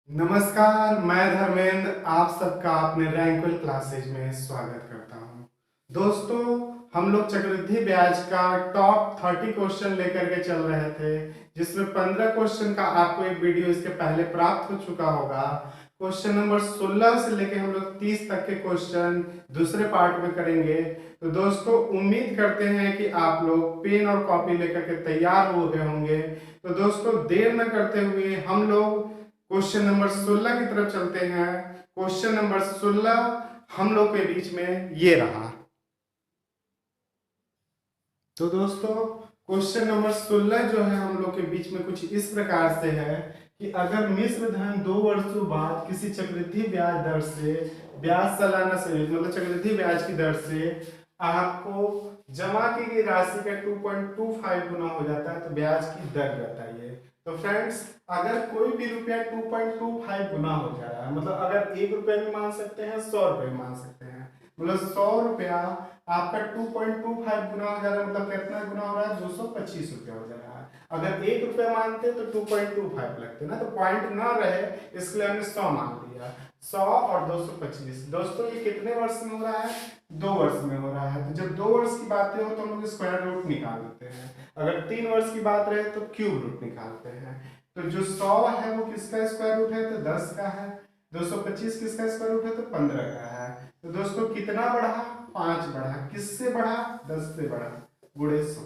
नमस्कार, मैं धर्मेंद्र आप सबका अपने रैंकवेल क्लासेज में स्वागत करता हूं। दोस्तों, हम लोग चक्रवृद्धि ब्याज का टॉप 30 क्वेश्चन लेकर के चल रहे थे, जिसमें 15 क्वेश्चन का आपको एक वीडियो इसके पहले प्राप्त हो चुका होगा। क्वेश्चन नंबर 16 से लेके हम लोग 30 तक के क्वेश्चन दूसरे पार्ट में करेंगे। तो दोस्तों, उम्मीद करते हैं कि आप लोग पेन और कॉपी लेकर के तैयार हो गए होंगे। तो दोस्तों, देर न करते हुए हम लोग क्वेश्चन नंबर 16 की तरफ चलते हैं। क्वेश्चन नंबर 16 हम लोग के बीच में ये रहा। तो दोस्तों, क्वेश्चन नंबर 16 जो है हम लोग के बीच में कुछ इस प्रकार से है कि अगर मिश्र धन 2 वर्षों बाद किसी चक्रवृद्धि ब्याज दर से ब्याज सालाना संयोजन मतलब चक्रवृद्धि ब्याज की दर से आपको जमा की गई राशि का 2.25 गुना हो जाता है तो ब्याज की दर बताइए। तो फ्रेंड्स, अगर कोई भी रुपया 2.25 गुना हो जा रहा है, मतलब अगर 1 रुपये में मान सकते हैं, 100 रुपये में मान सकते हैं, मतलब 100 रुपया आपका 2.25 गुना हो जा रहा है, मतलब कितना गुना हो रहा है? 225 रुपया हो जा रहा है। अगर 1 रुपया मानते तो 2.25 लगते ना, तो पॉइंट ना रहे इसलिए हमने 100 मान लिया। 100 और 225, दोस्तों ये कितने वर्ष में हो रहा है? 2 वर्ष में हो रहा है। तो जब 2 वर्ष की बातें हो तो हम लोग स्क्वायर रूट निकाल लेते हैं। अगर 3 वर्ष की बात रहे तो क्यूब रूट निकालते हैं। तो जो 100 है वो किसका स्क्वायर रूट है? तो 10 का है। 225 किसका स्क्वायर रूट है? तो 15 का है। तो दोस्तों कितना बढ़ा? 5 बढ़ा। किससे बढ़ा? 10 से बढ़ा, गुणे 100।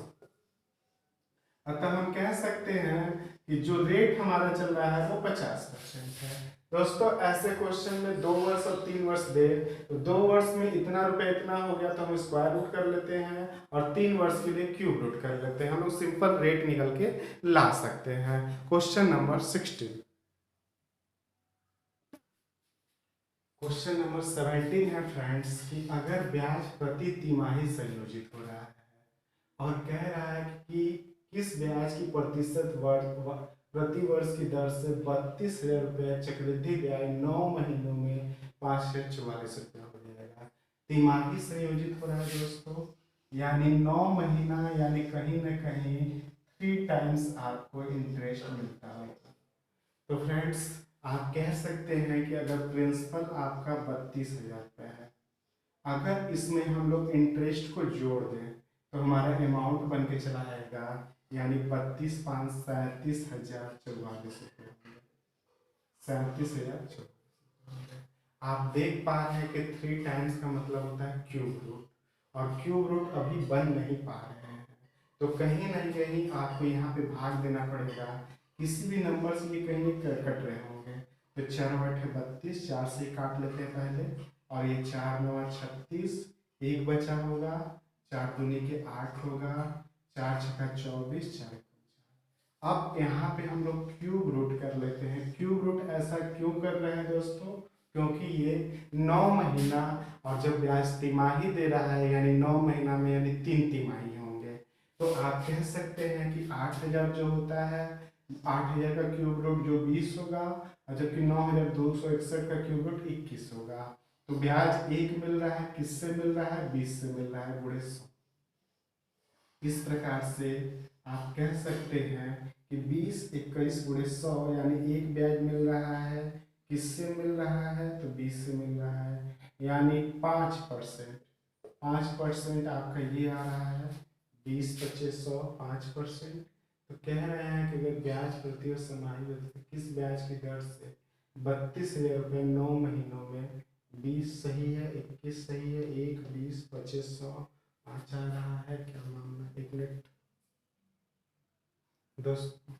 अतः हम कह सकते हैं कि जो रेट हमारा चल रहा है वो 50% है। दोस्तों, ऐसे क्वेश्चन में 2 वर्ष और 3 वर्ष दे तो 2 वर्ष में इतना रुपए इतना हो गया तो हम स्क्वायर रूट कर लेते हैं, और 3 वर्ष के लिए क्यूब रूट कर लेते हैं। हम लोग सिंपल रेट निकल के ला सकते हैं। Question number 16। क्वेश्चन नंबर 17 है फ्रेंड्स कि अगर ब्याज प्रति तिमाही संयोजित हो रहा है और कह रहा है कि किस ब्याज की प्रतिशत प्रति वर्ष की दर से 32,000 रुपये चक्रवृद्धि ब्याज 9 महीनों में 544 रुपया हो जाएगा। तिमाही संयोजित हो रहा है दोस्तों, यानी 9 महीना, यानी कहीं ना कहीं 3 टाइम्स आपको इंटरेस्ट मिलता है। तो फ्रेंड्स, आप कह सकते हैं कि अगर प्रिंसिपल आपका 32,000 रुपये है, अगर इसमें हम लोग इंटरेस्ट को जोड़ दें तो हमारा अमाउंट बन के चला आएगा, यानी 32,537,044 रुपये, 37,044। आप देख पा रहे हैं कि 3 टाइम्स का मतलब होता है क्यूब रूट, और क्यूब रूट अभी बन नहीं पा रहे हैं। तो कहीं ना कहीं आपको यहाँ पे भाग देना पड़ेगा। किसी भी नंबर से ये कहीं कट रहे होंगे। तो 4 बटे 32, 4 से काट लेते हैं पहले, और ये 4 9 36, एक बचा होगा, 4 दूनी के 8 होगा, 4 छक्का 24, 4। अब यहाँ पे हम लोग क्यूब रूट कर लेते हैं। क्यूब रूट ऐसा क्यों कर रहे हैं दोस्तों? क्योंकि ये 9 महीना, और जब ब्याज तिमाही दे रहा है यानी 9 महीना में यानी 3 तिमाही होंगे, तो आप कह सकते हैं कि 8,000 जो होता है, 8,000 का क्यूब रूट जो 20 होगा, और जबकि 9,261 का क्यूब रूट 21 होगा। तो ब्याज एक मिल रहा है, किससे मिल रहा है? 20 से मिल रहा है, गुणे 100। इस प्रकार से आप कह सकते हैं कि 20 21 गुणे 100, यानी एक ब्याज मिल रहा है। किससे मिल रहा है? तो 20 से मिल रहा है, यानी 5%। 5% आपका ये आ रहा है, 20 25 100, 5%। तो कह रहे हैं कि अगर ब्याज प्रति वर्ष समाहित होती है किस ब्याज की दर से 32,000 रुपये 9 महीनों में, 20 सही है, 21 सही है, 1 20 25 100 आ रहा है, क्या मामला? एक मिनट दोस्तों,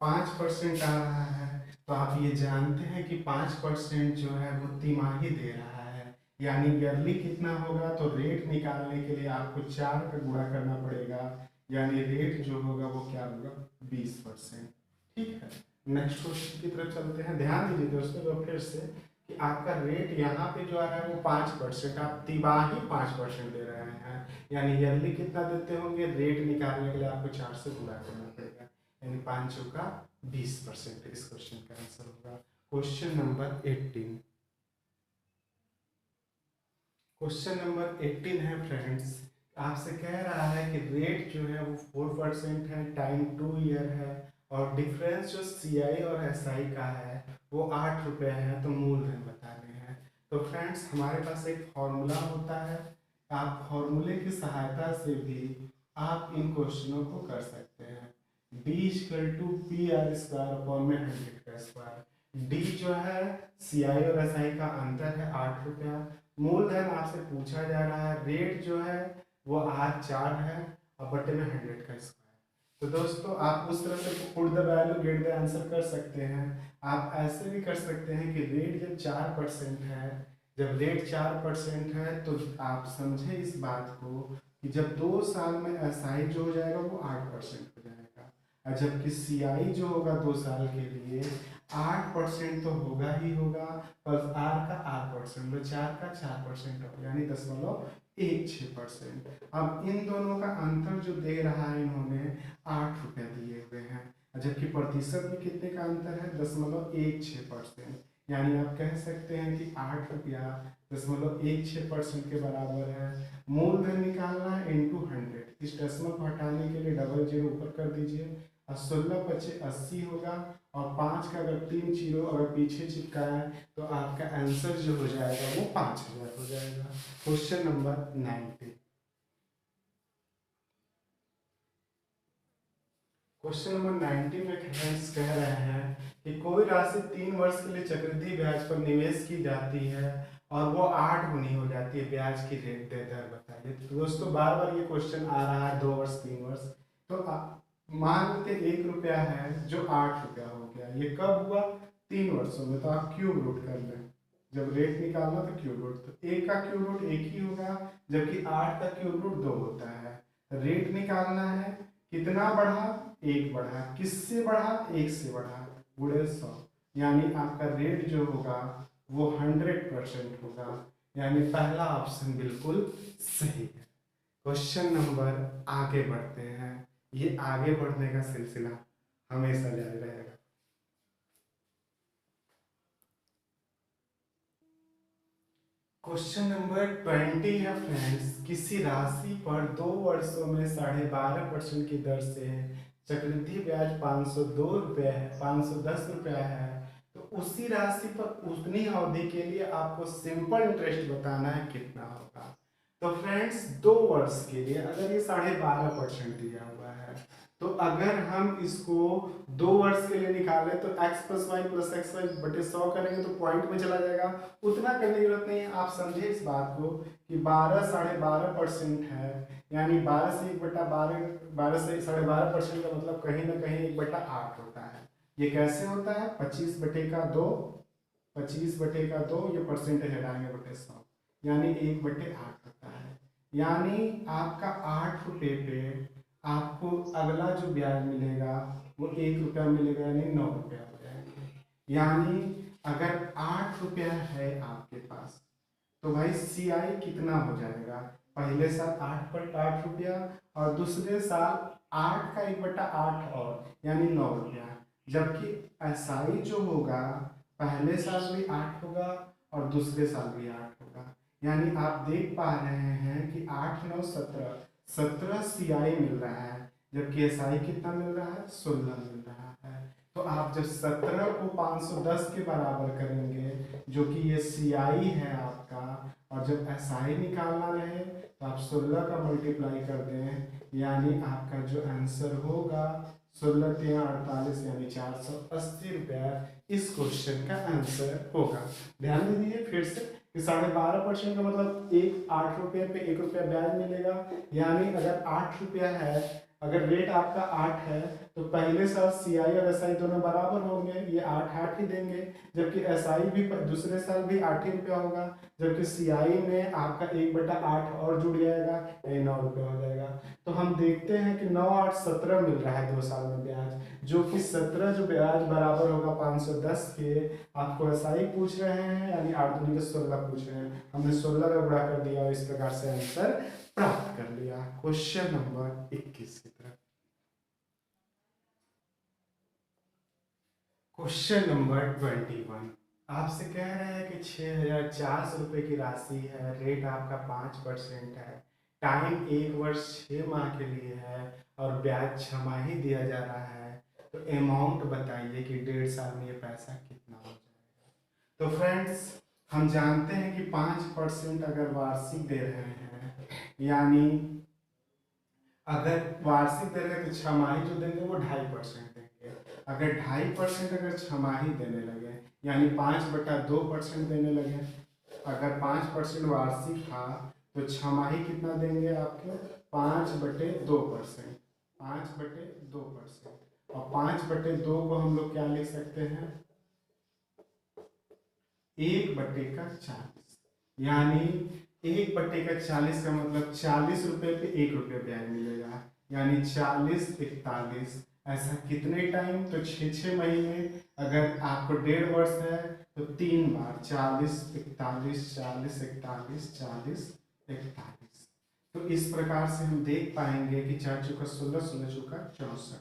5% आ रहा है। तो आप ये जानते हैं कि 5% जो है वो तिमाही दे रहा है, यानी ईयरली कितना होगा? तो रेट निकालने के लिए आपको 4 का गुणा करना पड़ेगा, यानी रेट जो होगा वो क्या होगा? 20%। ठीक है, नेक्स्ट क्वेश्चन की तरफ चलते हैं। ध्यान दीजिए दोस्तों, तो फिर से कि आपका रेट यहाँ पे जो आ रहा है वो 5%, आप तिमाही 5% दे रहे हैं, यानी ईयरली कितना देते होंगे? रेट निकालने के लिए आपको 4 से गुणा करना पड़ेगा, यानी 5 का 20%। इस क्वेश्चन का आंसर होगा क्वेश्चन नंबर 18। क्वेश्चन नंबर 18 है फ्रेंड्स, आपसे कह रहा है कि रेट जो है वो 4% है, टाइम 2 ईयर है, और डिफरेंस जो सी आई और एस आई का है वो 8 रुपये है, तो मूलधन बताने हैं। तो फ्रेंड्स हमारे पास एक फॉर्मूला होता है, आप फॉर्मूले की सहायता से भी आप इन क्वेश्चनों को कर सकते हैं। D = PR² / 100 डी जो है CI और SI का अंतर है 8 रुपया। मूलधन आपसे पूछा जा रहा है, रेट जो है वो आज 4 है और बटे में 100²। तो दोस्तों आप उस तरह से put the value get the answer कर सकते हैं। आप ऐसे भी कर सकते हैं कि रेट जब 4% है, जब रेट 4% है तो आप समझे इस बात को कि जब 2 साल में SI जो हो जाएगा वो 8% हो जाएगा, और जबकि CI जो होगा 2 साल के लिए 8% तो होगा ही होगा, पर R का 8%, 4 का 4% होगा, यानी 0.16%। अब इन दोनों का अंतर जो दे रहा है इन्होंने 8 रुपये दिए हुए हैं, जबकि प्रतिशत में कितने का अंतर है 0.16%। यानी आप कह सकते हैं कि 8 रुपया 0.16% के बराबर है। मूलधन निकालना है इंटू 100, इस डेसिमल को हटाने के लिए डबल जीरो ऊपर कर दीजिए, और 16×5 = 80 होगा, और 5 का अगर 3 जीरो अगर पीछे चिपका है तो आपका आंसर जो हो जाएगा वो 5000 हो जाएगा। Question number 90। क्वेश्चन नंबर 90 में फ्रेंड्स कह रहे हैं कि कोई राशि 3 वर्ष के लिए चक्रवृद्धि ब्याज पर निवेश की जाती है और वो 8 गुनी हो जाती है, ब्याज की दर बताइए। तो दोस्तों बार बार ये क्वेश्चन आ रहा है 2 वर्ष 3 वर्ष, तो मान लेते 1 रुपया है जो 8 रुपया हो गया, ये कब हुआ 3 वर्षों में, तो आप क्यूब रूट कर लें, जब रेट निकालना तो क्यूब रूट, तो 1 का क्यूब रूट 1 ही होगा, जबकि 8 का क्यूब रूट 2 होता है। रेट निकालना है, कितना बढ़ा 1 बढ़ा, किससे बढ़ा 1 से बढ़ा, गुणे 100, यानी आपका रेट जो होगा वो 100% होगा, यानी पहला ऑप्शन बिल्कुल सही है। क्वेश्चन नंबर आगे बढ़ते हैं, ये आगे बढ़ने का सिलसिला हमेशा जारी रहेगा। क्वेश्चन नंबर 20 है फ्रेंड्स, किसी राशि पर 2 वर्षों में 12.5% की दर से चक्रवृद्धि ब्याज 502 रुपये है, 510 रुपया है, तो उसी राशि पर उतनी अवधि के लिए आपको सिंपल इंटरेस्ट बताना है कितना होगा। तो फ्रेंड्स 2 वर्ष के लिए अगर ये 12.5% दिया हुआ है, तो अगर हम इसको 2 वर्ष के लिए निकालें तो x + y + xy बटे 100 करेंगे तो पॉइंट में चला जाएगा, उतना करने की जरूरत नहीं है। आप समझे इस बात को कि 12 12.5% है, यानी 12 से 1/12, 12 से 12.5% का मतलब कहीं ना कहीं 1/8 होता है। ये कैसे होता है 25/2, 25/2, ये परसेंटेज हटाएंगे बटे 100, यानी 1/8 होता है। यानी आपका 8 रुपये पे आपको अगला जो ब्याज मिलेगा वो 1 रुपया मिलेगा, यानी 9 रुपया हो जाएंगे। यानी अगर 8 रुपया है आपके पास तो भाई CI कितना हो जाएगा, पहले साल 8/8 रुपया और दूसरे साल 8 का 1/8 और यानी 9 रुपया, जबकि SI जो होगा पहले साल भी 8 होगा और दूसरे साल भी 8 होगा। यानी आप देख पा रहे हैं कि 8 9 17, 17 CI मिल रहा है, जबकि SI कितना मिल रहा है 16 मिल रहा है। तो आप जब 17 को 510 के बराबर करेंगे जो कि ये CI है आपका, और जब SI निकालना रहे तो आप 16 का मल्टीप्लाई कर दें, यानी आपका जो आंसर होगा 16 × 48, यानी 480 रुपया इस क्वेश्चन का आंसर होगा। ध्यान दीजिए फिर से कि 12.5% का मतलब 8 रुपये पे 1 रुपया ब्याज मिलेगा, यानी अगर 8 रुपया है, अगर रेट आपका 8 है तो पहले साल CI और SI दोनों बराबर होंगे, ये 8 ही देंगे, जबकि SI भी दूसरे साल भी 8 ही रुपया होगा, जबकि CI में आपका 1/8 और जुड़ जाएगा, ये 9 रुपया हो जाएगा। तो हम देखते हैं कि 9 8 17 मिल रहा है 2 साल में ब्याज, जो कि 17 जो ब्याज बराबर होगा 510 के। आपको SI पूछ रहे हैं, यानी 8 दूनी के 16 पूछ रहे हैं, हमने 16 का गुणा कर दिया और इस प्रकार से आंसर प्राप्त कर लिया। क्वेश्चन नंबर 21 की तरफ। क्वेश्चन नंबर 21 आपसे कह रहे हैं कि 6400 रुपये की राशि है, रेट आपका 5% है, टाइम 1 वर्ष 6 माह के लिए है और ब्याज 6 माही दिया जा रहा है, तो अमाउंट बताइए कि 1.5 साल में ये पैसा कितना हो जाएगा। तो फ्रेंड्स हम जानते हैं कि 5% अगर वार्षिक दे रहे हैं, यानी अगर वार्षिक दे रहे हैं तो छमाही जो देंगे वो 2.5% देंगे। अगर 2.5% अगर छमाही देने लगे, यानी 5/2% देने लगे, अगर 5% वार्षिक था तो छमाही कितना देंगे आपके 5/2%। 5/2%। और 5/2 को हम लोग क्या लिख सकते हैं, 1/40। यानी 1/40 का मतलब 40 रुपए पे 1 रुपये ब्याज मिलेगा, यानी 40 41। ऐसा कितने टाइम, तो 6 महीने। अगर आपको 1.5 वर्ष है तो 3 बार 40 41 40 41 40 41। तो इस प्रकार से हम देख पाएंगे कि 4 चौका 16 16 चौका 64,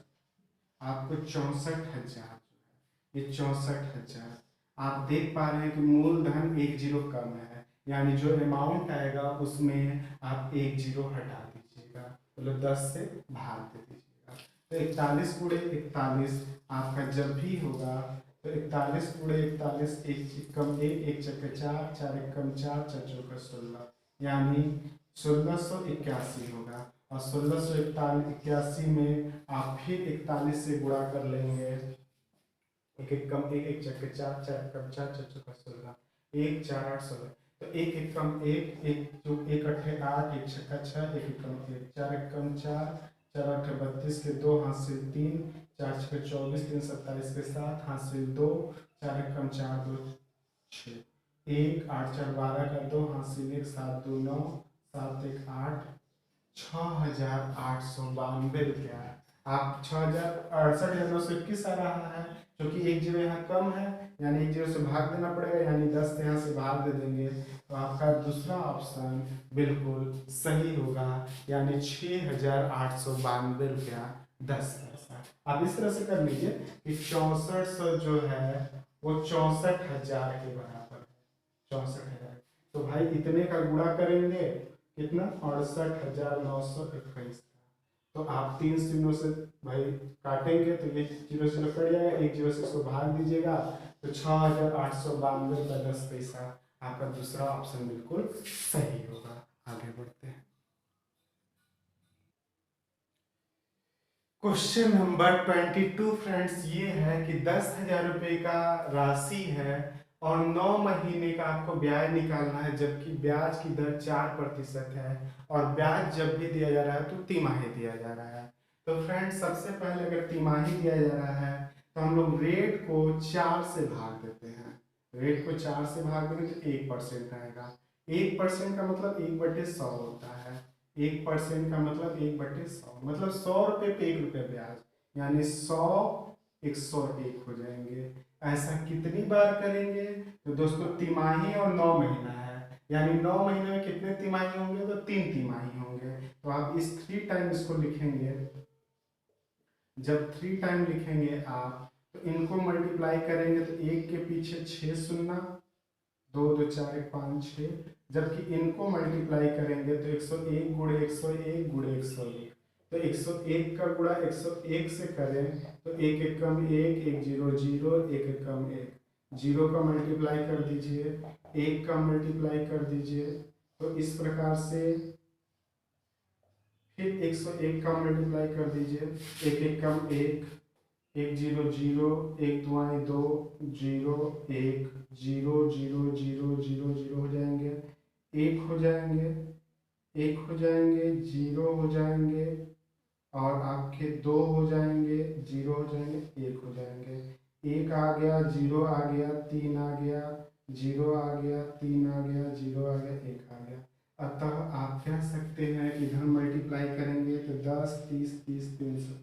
आपको 64,000, ये 64,000। आप देख पा रहे हैं कि मूलधन 1 जीरो कम है, यानी जो अमाउंट आएगा उसमें आप 1 जीरो हटा दीजिएगा, मतलब 10 से भाग दे दीजिएगा। तो 41 × 41 आपका जब भी होगा तो 41 × 41, एक कम एक चक्के 4 4 एकम 4 4 चौका 16, यानी 1681 होगा। और 1681 में आप फिर 41 से गुणा कर लेंगे, एक एक कम एक चक्के 4 4 कम 4 4 चौका 16, 1 4 8 16। तो एक एक कम एक जो एक अट्ठे 8 एक छक्का 6 एक कम 1 4 एक कम 4 4 8 32 के 2 हासिल 3 4 6 24 3 27 के 7 हासिल 2 4 एक कम 4 2 6 1 8 4 12 का 2 हासिल 1 7 2 9 7 1 8 6,892 रुपया। आप 6,68,921 आ रहा है, क्योंकि एक जीरो यहाँ कम है, यानी एक जीरो से भाग देना पड़ेगा, यानी 10 यहाँ से भाग दे देंगे तो आपका दूसरा ऑप्शन बिल्कुल सही होगा, यानी 6,892 रुपया 10 पैसा। आप इस तरह से कर लीजिए कि 6400 जो है वो 64,000 के बराबर है, 64,000। तो भाई इतने का गुणा करेंगे कितना, 68,921। तो आप 3 शून्यों से भाई काटेंगे तो ये जीरो जीरो कट जाएगा, एक जीरो से इसको भाग दीजिएगा तो 6,892 रुपया 10 पैसा आपका दूसरा ऑप्शन बिल्कुल सही होगा। आगे बढ़ते हैं। क्वेश्चन नंबर 22 फ्रेंड्स, ये है कि 10,000 रुपये का राशि है और 9 महीने का आपको ब्याज निकालना है, जबकि ब्याज की दर 4% है और ब्याज जब भी दिया जा रहा है तो तिमाही दिया जा रहा है। तो फ्रेंड्स सबसे पहले अगर तिमाही दिया जा रहा है तो हम लोग रेट को 4 से भाग देते हैं। रेट को 4 से भाग देंगे तो 1% आएगा। 1% का मतलब 1/100 होता है। 1% का मतलब 1/100, मतलब 100 रुपये पे 1 रुपया ब्याज, यानी 100 101 हो जाएंगे। ऐसा कितनी बार करेंगे, तो दोस्तों तिमाही और 9 महीना है, यानी 9 महीने में कितने तिमाही होंगे, तो 3 तिमाही होंगे। तो आप इस 3 टाइम इसको लिखेंगे, जब 3 टाइम लिखेंगे आप तो इनको मल्टीप्लाई करेंगे तो एक के पीछे 6 शून्य, 2 2 4 1 5 6, जबकि इनको मल्टीप्लाई करेंगे तो 101 गुणे 101 गुणे 101। तो 101 का गुणा 101 से करें तो एक एक कम एक एक जीरो जीरो एक एक कम एक, जीरो का मल्टीप्लाई कर दीजिए, एक का मल्टीप्लाई कर दीजिए, तो इस प्रकार से फिर 101 का मल्टीप्लाई कर दीजिए, एक एक कम एक जीरो जीरो एक दुआएं 2 zero 1 zero zero zero zero zero हो जाएंगे, एक हो जाएंगे, एक हो जाएंगे, जीरो हो जाएंगे और आपके 2 हो जाएंगे, जीरो हो जाएंगे, एक हो जाएंगे, एक आ गया, जीरो आ गया, 3 आ गया, जीरो आ गया, 3 आ गया, जीरो आ गया, एक आ गया। अतः आप कह सकते हैं कि इधर मल्टीप्लाई करेंगे तो 10 30 30 300।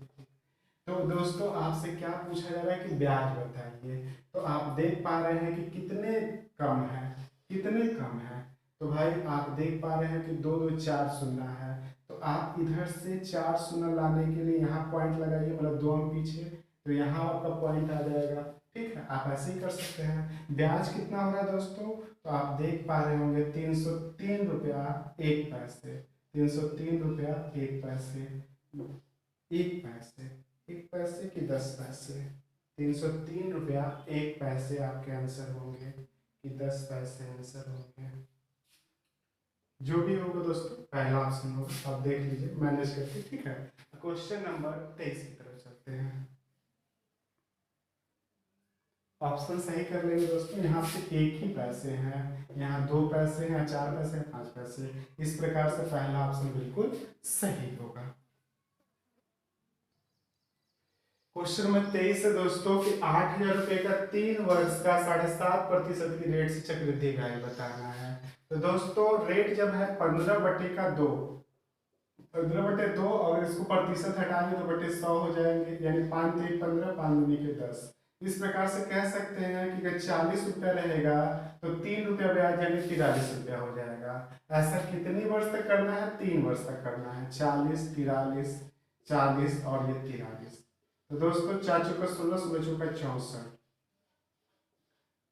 तो दोस्तों आपसे क्या पूछा जा रहा है कि ब्याज बताइए, तो आप देख पा रहे हैं कि कितने कम है, कितने कम है। तो भाई आप देख पा रहे हैं कि 2 2 4 शून्य है, तो आप इधर से 4 शून्य लाने के लिए यहाँ पॉइंट लगाइए, मतलब 2 अंक पीछे, तो यहाँ आपका पॉइंट आ जाएगा। ठीक है, आप ऐसे ही कर सकते हैं। ब्याज कितना हो रहा है दोस्तों, तो आप देख पा रहे होंगे 303 रुपया 1 पैसे, 303 रुपया 1 पैसे, 1 पैसे, 1 पैसे कि 10 पैसे, 303 रुपया 1 पैसे आपके आंसर होंगे। कि 10 पैसे आंसर होंगे। जो भी होगा दोस्तों पहला ऑप्शन होगा, आप देख लीजिए मैनेज करके, ठीक है। क्वेश्चन नंबर 23 की तरफ चलते हैं। ऑप्शन सही कर लेंगे दोस्तों। यहाँ पे एक ही पैसे हैं, यहाँ 2 पैसे हैं, 4 पैसे हैं, 5 पैसे। इस प्रकार से पहला ऑप्शन बिल्कुल सही होगा। क्वेश्चन नंबर 23 है दोस्तों कि 8,000 रुपए का 3 वर्ष का 7.5% की रेट से चक्रवृद्धि ब्याज बताना है। तो दोस्तों रेट जब है 15/2, 15/2, और इसको प्रतिशत हटाएंगे तो बटे 100 हो जाएंगे, यानी 5 3 15, 5 दूनी के 10। इस प्रकार से कह सकते हैं कि अगर 40 रुपया रहेगा तो 3 रुपया ब्याज यानी 43 रुपया हो जाएगा। ऐसा कितने वर्ष तक करना है? 3 वर्ष तक करना है। 40 43 40 और ये 43। तो दोस्तों 4 चौका 16, 16 चौका 64,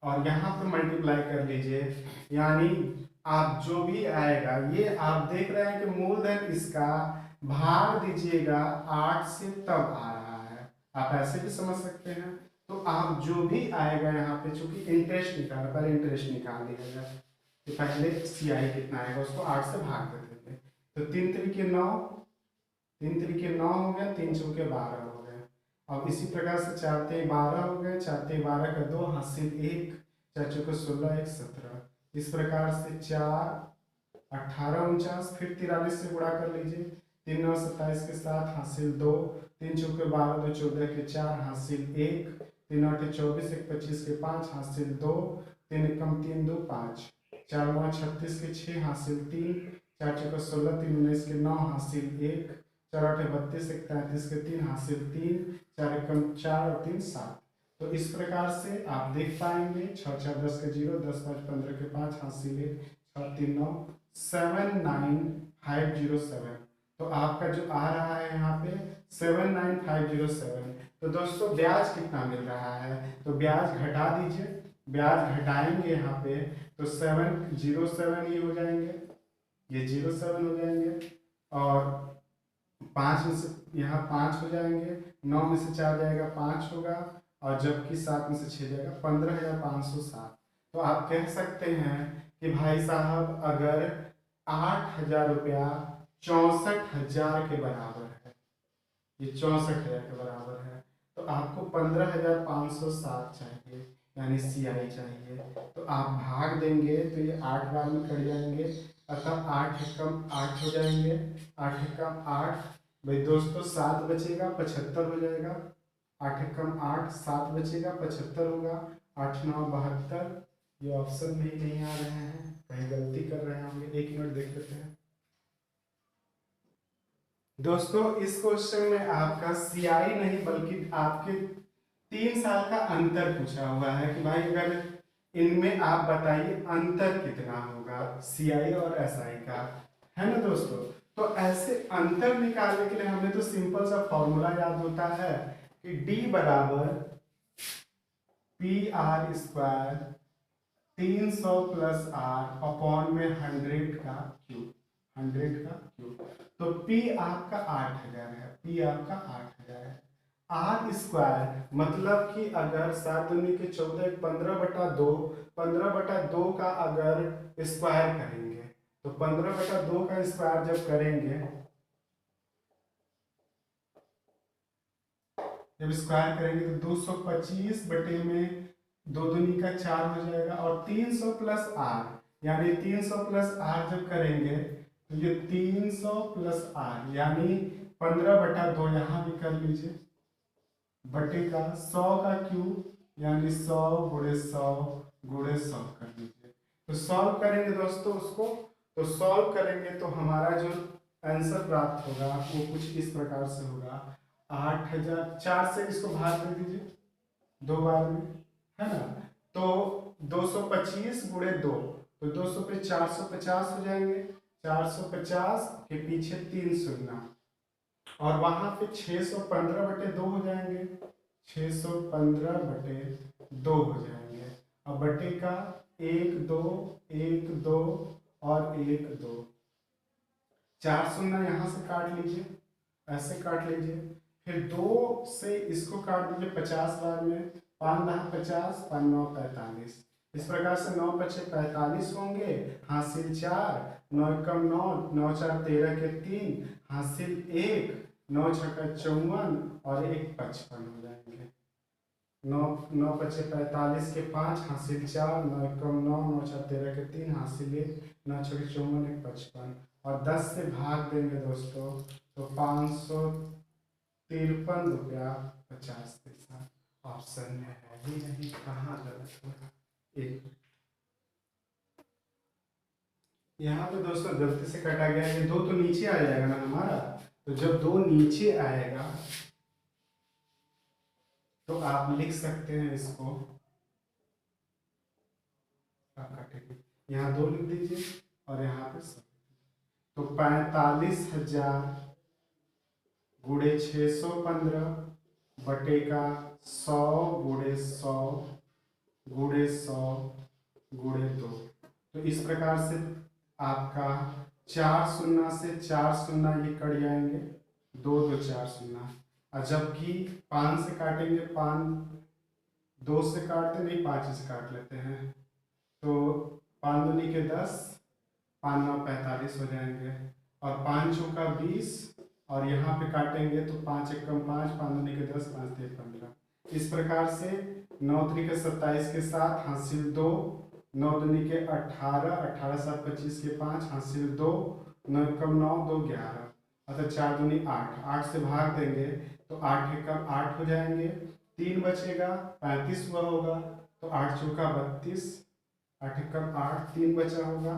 और यहाँ पे मल्टीप्लाई कर लीजिए, यानी आप जो भी आएगा, ये आप देख रहे हैं कि मूलधन इसका भाग दीजिएगा 8 से तब आ रहा है। आप ऐसे भी समझ सकते हैं। तो आप जो भी आएगा यहाँ पे, चूंकि इंटरेस्ट निकालना, पहले इंटरेस्ट निकाल लिया जाए, तो पहले CI कितना आएगा उसको 8 से भाग दे देंगे। तो 3 तरीके 9, 3 तरीके 9 हो गया, 3 चौके 12 हो गए। अब इसी प्रकार से 4 3 12 हो गए, 4 3 12 का 2 हासिल 1, 4 चौके 16 1 17। इस प्रकार से 4 18 49, फिर 43 से गुणा कर लीजिए, 3 9 27 के साथ हासिल 2, 3 चौके 12 2 14 के 4 हासिल 1, 3 8 24 1 25 के 5 हासिल 2, 3 एकम 3 2 5, 4 9 36 के 6 हासिल 3, 4 चौका 16 3 19 के 9 हासिल 1, 4 8 32 1 33 के 3 हासिल 3, 4 एकम 4 और 3 7। तो इस प्रकार से आप देख पाएंगे 6 4 10 के 0, 10 5 15 के 5 हासिल 1, 6 3 9 79507। तो आपका जो आ रहा है यहाँ पे 79507। तो दोस्तों ब्याज कितना मिल रहा है? तो ब्याज घटा दीजिए, ब्याज घटाएंगे यहाँ पे तो 707 ये हो जाएंगे, ये 07 हो जाएंगे, और 5 में से यहाँ 5 हो जाएंगे, 9 में से 4 जाएगा 5 होगा, और जबकि 7 में से 6 जाएगा 15,507। तो आप कह सकते हैं कि भाई साहब अगर 8,000 रुपया 64,000 के बराबर है, ये 64,000 के बराबर है, तो आपको 15,507 चाहिए, यानी CI चाहिए। तो आप भाग देंगे तो ये 8 बार में कट जाएंगे, अतः 8 एकम 8 हो जाएंगे, 8 एकम 8, भाई दोस्तों 7 बचेगा 75 हो जाएगा, 8 एकम 8 7 बचेगा 75 होगा, 8 9 72। ये ऑप्शन में ही नहीं आ रहे हैं, कहीं गलती कर रहे हैं होंगे, 1 मिनट देख लेते हैं। दोस्तों इस क्वेश्चन में आपका CI नहीं बल्कि आपके 3 साल का अंतर पूछा हुआ है कि भाई अगर इनमें आप बताइए अंतर कितना होगा CI और SI का, है ना दोस्तों। तो ऐसे अंतर निकालने के लिए हमें तो सिंपल सा फॉर्मूला याद होता है कि D बराबर PR² 300 प्लस R अपॉन में 100 का क्यूब, 100 का क्यूब। तो P आपका 8,000 है, P आपका 8,000 है। R स्क्वायर मतलब कि अगर 7 दूनी के 14 15/2, 15/2 का अगर स्क्वायर करेंगे तो 15/2 का स्क्वायर जब करेंगे, जब स्क्वायर करेंगे तो 225 बटे में 2 दूनी का 4 हो जाएगा, और 300 प्लस R, यानी 300 प्लस R जब करेंगे तो ये 300 प्लस R यानी 15/2, यहाँ भी कर लीजिए, बटे का 100 का क्यूब यानी 100 गुणे 100 गुणे 100 कर लीजिए। तो सॉल्व करेंगे दोस्तों उसको, तो सॉल्व करेंगे तो हमारा जो आंसर प्राप्त होगा वो कुछ इस प्रकार से होगा। 8,000 4 से इसको भाग दे दीजिए 2 बार में, है ना। तो 225 गुणे 2, तो 200 पे 450 हो जाएंगे, 450 के पीछे 3 शून्य, और वहां पे 615/2 हो जाएंगे, 615/2 हो जाएंगे। अब बटे का 1 2 1 2 और 1 2, 4 शून्य यहाँ से काट लीजिए, ऐसे काट लीजिए, फिर 2 से इसको काट दीजिए 50 बार में, 5 9 50, 5 9 45। इस प्रकार से 9 पचे 45 होंगे, हासिल 4, 9 एकम 9, 9 4 13 के 3, हासिल 1, 9 छक्का 54 और 1 55 हो जाएंगे। 9 9 पचे 45 के 5, हासिल 4, 9 एकम 9, 9 4 13 के 3, हासिल 1, 9 छक्के 54 1 55 और 10 से भाग देंगे दोस्तों तो 553 रुपया 50 पैसा। ऑप्शन में है ही नहीं, कहाँ गलत होगा। एक यहाँ पे दोस्तों गलती से कटा गया, ये 2 तो नीचे आ जाएगा ना हमारा, तो जब 2 नीचे आएगा तो आप लिख सकते हैं इसको, आप काटेंगे यहाँ 2 लिख दीजिए और यहाँ पे 100, तो 45,000 गुणे 615 बटे का 100 गुणे 100 गुणे 100 गुणे 2। तो इस प्रकार से आपका 4 शून्य से 4 शून्य ये कट जाएंगे, 2 2 4 शून्य, और जबकि 5 से काटेंगे, 5 2 से काटते नहीं, 5 से काट लेते हैं, तो 5 दूनी के 10, 5 9 45 हो जाएंगे, और 5 चौका 20, और यहाँ पे काटेंगे तो 5 एकम 5, 5 दूनी के 10, 5 3 15। इस प्रकार से 9 त्रिक 27 के साथ हासिल 2, 9 दूनी के 18, 18 7 25 के 5, हासिल 2, 9 एकम 9, 2 11, अतः 4 दूनी 8, 8 से भाग देंगे तो 8 एकम 8 हो जाएंगे, 3 बचेगा, 35 हुआ होगा, तो 8 चौका 32, 8 एकम 8, 3 बचा होगा,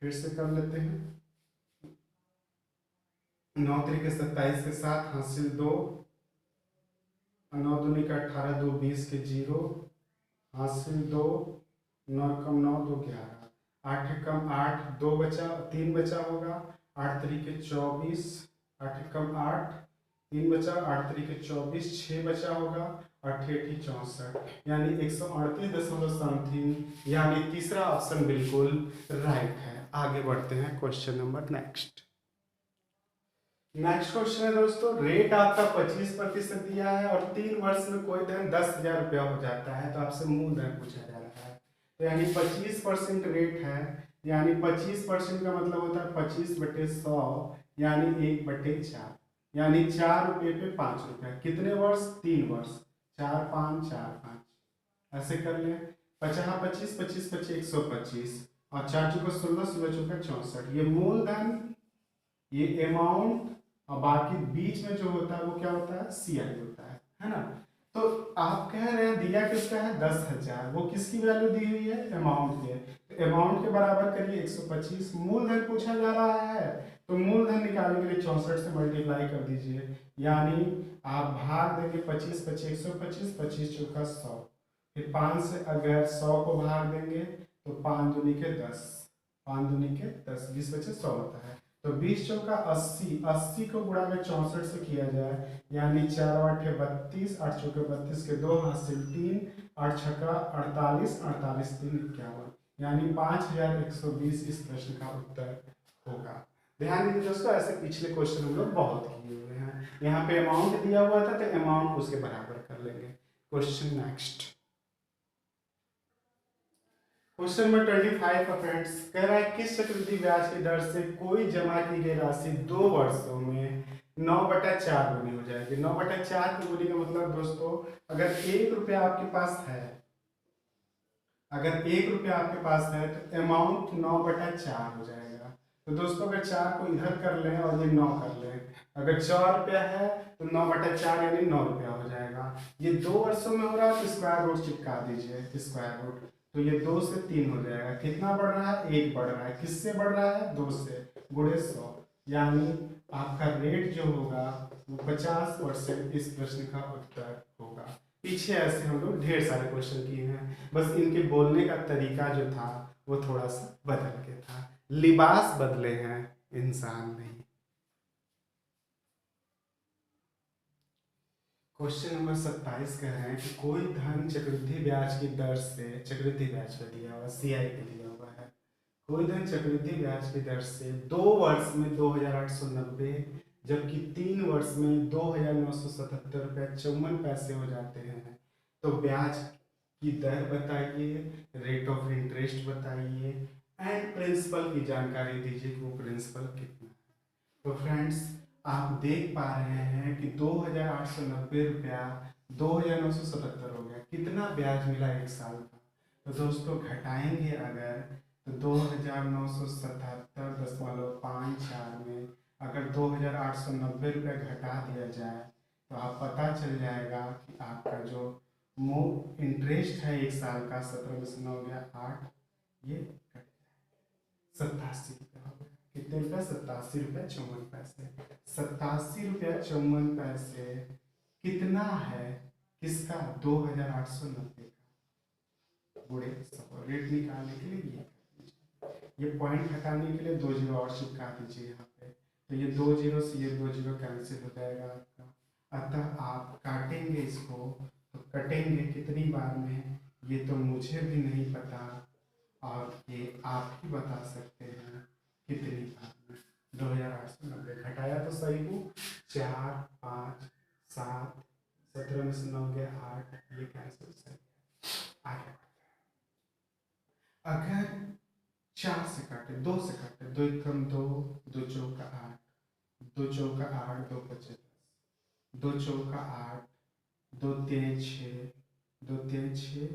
फिर से कर लेते हैं। 9 त्रिक 27 के साथ हासिल 2, 9 दूनी का 18, 2 20 के 0, हासिल 2, 9 एकम 9, 2 11, 8 एकम 8, 2 बचा, 3 बचा होगा, 8 तरीके 24, 8 एकम 8, 3 बचा, 8 तरीके 24, 6 बचा होगा, 8 8 64, यानी 138 समथिंग, यानी तीसरा ऑप्शन बिल्कुल राइट है। आगे बढ़ते हैं क्वेश्चन नंबर नेक्स्ट क्वेश्चन है दोस्तों, रेट आपका 25% दिया है और 3 वर्ष में कोई धन 10,000 रुपया हो जाता है, तो आपसे मूलधन पूछा जा रहा है, तो यानी 25% रेट है, यानी 25% का मतलब होता है 25/100, यानी 1/4, यानी 4 रुपये पे 5 रुपया, कितने वर्ष, 3 वर्ष, 4 5 4 5, ऐसे कर ले, 50 25 25 25 125, और 4 चौका 16 16 चौका 64, ये मूलधन, ये अमाउंट, और बाकी बीच में जो होता है वो क्या होता है, सीआई होता है ना। तो आप कह रहे हैं दिया किसका है, 10,000, वो किसकी वैल्यू दी हुई है, अमाउंट के, तो अमाउंट के बराबर करिए 125, मूलधन पूछा जा रहा है, तो मूलधन निकालने के लिए 64 से मल्टीप्लाई कर दीजिए, यानी आप भाग देंगे 25 25 125, 25 चौका 100, फिर 5 से अगर 100 को भाग देंगे तो 5 दूनी के 10, 5 दूनी के 10, 20 बचे 100 होता है, तो 20 चौका 80, 80 को गुणा में 64 से किया जाए, यानी 4 8 32, 8 चौके 32 के 2, हासिल 3, 8 छक्का 48, 48 3 51, यानी 5120 इस प्रश्न का उत्तर होगा। ध्यान दीजिए दोस्तों, ऐसे पिछले क्वेश्चन हम लोग बहुत किए हुए हैं, यहाँ पे अमाउंट दिया हुआ था तो अमाउंट उसके बराबर कर लेंगे। क्वेश्चन नेक्स्ट, क्वेश्चन नंबर 25 का फ्रेंड्स, कह रहा है किस चक्रवृद्धि ब्याज की दर से कोई जमा की गई राशि 2 वर्षों में 9/4 गुनी हो जाएगी। 9/4 की गुनी का मतलब दोस्तों, अगर 1 रुपया आपके पास है, अगर 1 रुपया आपके पास है तो अमाउंट 9/4 हो जाएगा। तो दोस्तों अगर 4 को इधर कर लें और ये 9 कर लें, अगर 4 रुपया है तो 9/4 यानी 9 रुपया हो जाएगा। ये 2 वर्षों में हो रहा है तो स्क्वायर रूट चिपका दीजिए, स्क्वायर रूट, तो ये 2 से 3 हो जाएगा, कितना बढ़ रहा है, 1 बढ़ रहा है, किससे बढ़ रहा है, 2 से, गुणे 100, यानी आपका रेट जो होगा वो 50% इस प्रश्न का उत्तर होगा। पीछे ऐसे हम लोग ढेर सारे क्वेश्चन किए हैं, बस इनके बोलने का तरीका जो था वो थोड़ा सा बदल के था, लिबास बदले हैं, इंसान नहीं। क्वेश्चन नंबर 27 कह रहे हैं कि कोई धन चक्रवृद्धि ब्याज की दर से, चक्रवृद्धि ब्याज पे दिया हुआ, सीआई पे दिया हुआ है, कोई धन चक्रवृद्धि ब्याज की दर से 2 वर्ष में 2,890, जबकि 3 वर्ष में 2,977 रुपया 54 पैसे हो जाते हैं, तो ब्याज की दर बताइए, रेट ऑफ इंटरेस्ट बताइए एंड प्रिंसिपल की जानकारी दीजिए कि वो प्रिंसिपल कितना है। तो फ्रेंड्स आप देख पा रहे हैं कि 2,890 रुपया 2,977 हो गया। कितना ब्याज मिला एक साल का? तो दोस्तों घटाएंगे अगर तो 2,977.54 में अगर 2,890 रुपया घटा दिया जाए तो आप पता चल जाएगा कि आपका जो इंटरेस्ट है एक साल का 17 में से 9 गया 8, ये 87 रुपया हो गया। कितने रुपया? 87 रुपया 54 पैसे। 87 रुपया 54 पैसे कितना है किसका? 2,890 का। बुढ़े सब रेट निकालने के लिए ये पॉइंट हटाने के लिए 2 जीरो और चिपका दीजिए यहाँ पे। तो ये 2 जीरो से ये 2 जीरो कैंसिल हो जाएगा आपका। अतः आप काटेंगे इसको तो कटेंगे कितनी बार में ये तो मुझे भी नहीं पता और ये आप ही बता सकते हैं कितनी बार में। 2,890 घटाया तो सही हूँ। 4 5 7 17 में से 9 गया 8, ये कैंसिल सही है। आगे अगर 4 से काटे 2 से काटे 2 एकम 2 2 चौका 8 2 चौका 8 2 पचे 10 2 चौका 8 2 3 6 2 3 6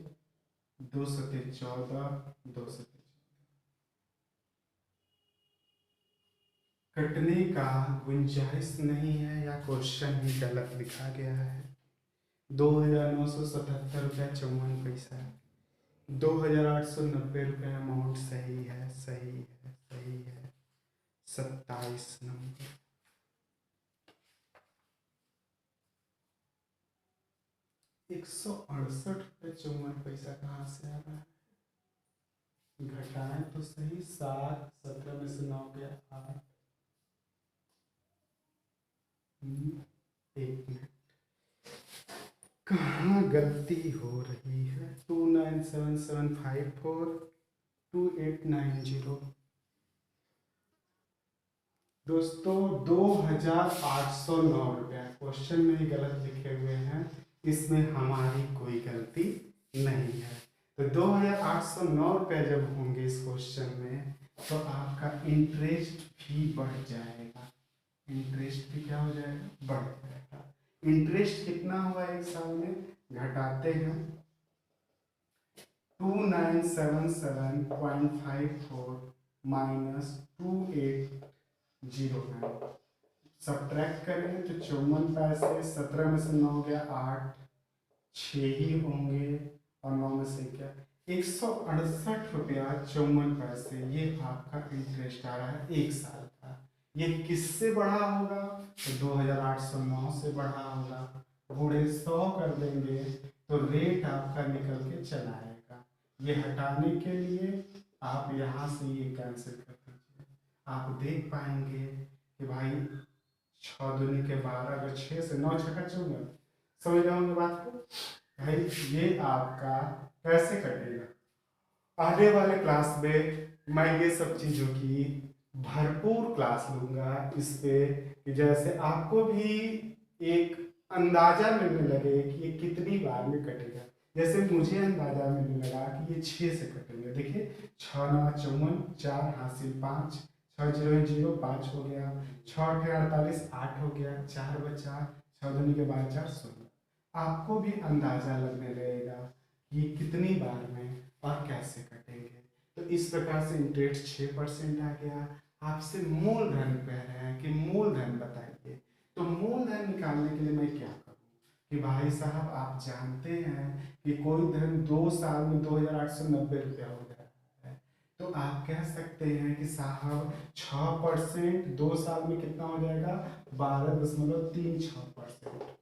2 सते 14 2 सते कटने का गुंजाइश नहीं है या क्वेश्चन ही गलत लिखा गया है। 2,977 रुपया 54 पैसा। 2,890 रुपये अमाउंट सही है, सही है, सही है। 27 नंबर। 168 रुपये 54 पैसा कहाँ से आ रहा है? घटाएं तो सही। 7 17 में से 9 गया 8। एक मिनट, कहाँ गलती हो रही है? 2977542890। दोस्तों 2,809 रुपया क्वेश्चन में ही गलत लिखे हुए हैं, इसमें हमारी कोई गलती नहीं है। तो 2,809 रुपया जब होंगे इस क्वेश्चन में तो आपका इंटरेस्ट भी बढ़ जाएगा। इंटरेस्ट भी क्या हो जाएगा? बढ़ जाएगा। इंटरेस्ट कितना हुआ एक साल में? घटाते हैं 2977.54 माइनस 2809 सब्ट्रैक्ट करेंगे तो 54 पैसे। 17 में से 9 गया 8, 6 ही होंगे और 9 में से क्या? 168 रुपया 54 पैसे ये आपका इंटरेस्ट आ रहा है एक साल का। ये किससे बढ़ा होगा? तो 2,809 से बढ़ा होगा। बूढ़े 100 कर देंगे तो रेट आपका निकल के चला आएगा। ये हटाने के लिए आप यहाँ से ये कैंसिल कर दीजिए। आप देख पाएंगे कि भाई 6 दूनी के 12, अगर 6 से 9 छक्का 14, समझ रहे होंगे बात को? भाई ये आपका कैसे कटेगा? आने वाले क्लास में मैं ये सब चीज़ों की भरपूर क्लास लूँगा इस पे कि जैसे आपको भी एक अंदाजा मिलने लगे कि ये कितनी बार में कटेगा। जैसे मुझे अंदाजा मिलने लगा कि ये 6 से कटेंगे। देखिए 6 9 54, 4 हासिल 5, 6 0 0 5 हो गया, 6 8 48 8 हो गया, 4 बचा, 6 दूनी के बाद 4 16। आपको भी अंदाजा लगने लगेगा कि कितनी बार में और कैसे कटेंगे। तो इस प्रकार से इंटरेस्ट 6% आ गया। आपसे मूलधन कह रहे हैं कि मूलधन बताइए, तो मूलधन निकालने के लिए मैं क्या करूं कि भाई साहब आप जानते हैं कि कोई धन 2 साल में 2,890 रुपया हो जाता है, तो आप कह सकते हैं कि साहब 6% 2 साल में कितना हो जाएगा? 12.36%।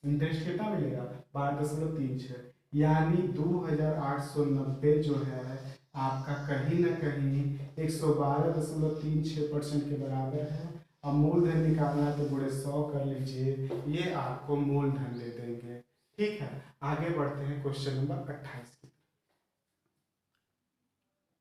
इंटरेस्ट कितना मिलेगा? 12.36, यानी 2,890 जो है आपका कहीं ना कहीं 112.36% के बराबर है। अब मूलधन निकालना है तो बड़े 100 कर लीजिए, ये आपको मूलधन दे देंगे। ठीक है, आगे बढ़ते हैं क्वेश्चन नंबर 28।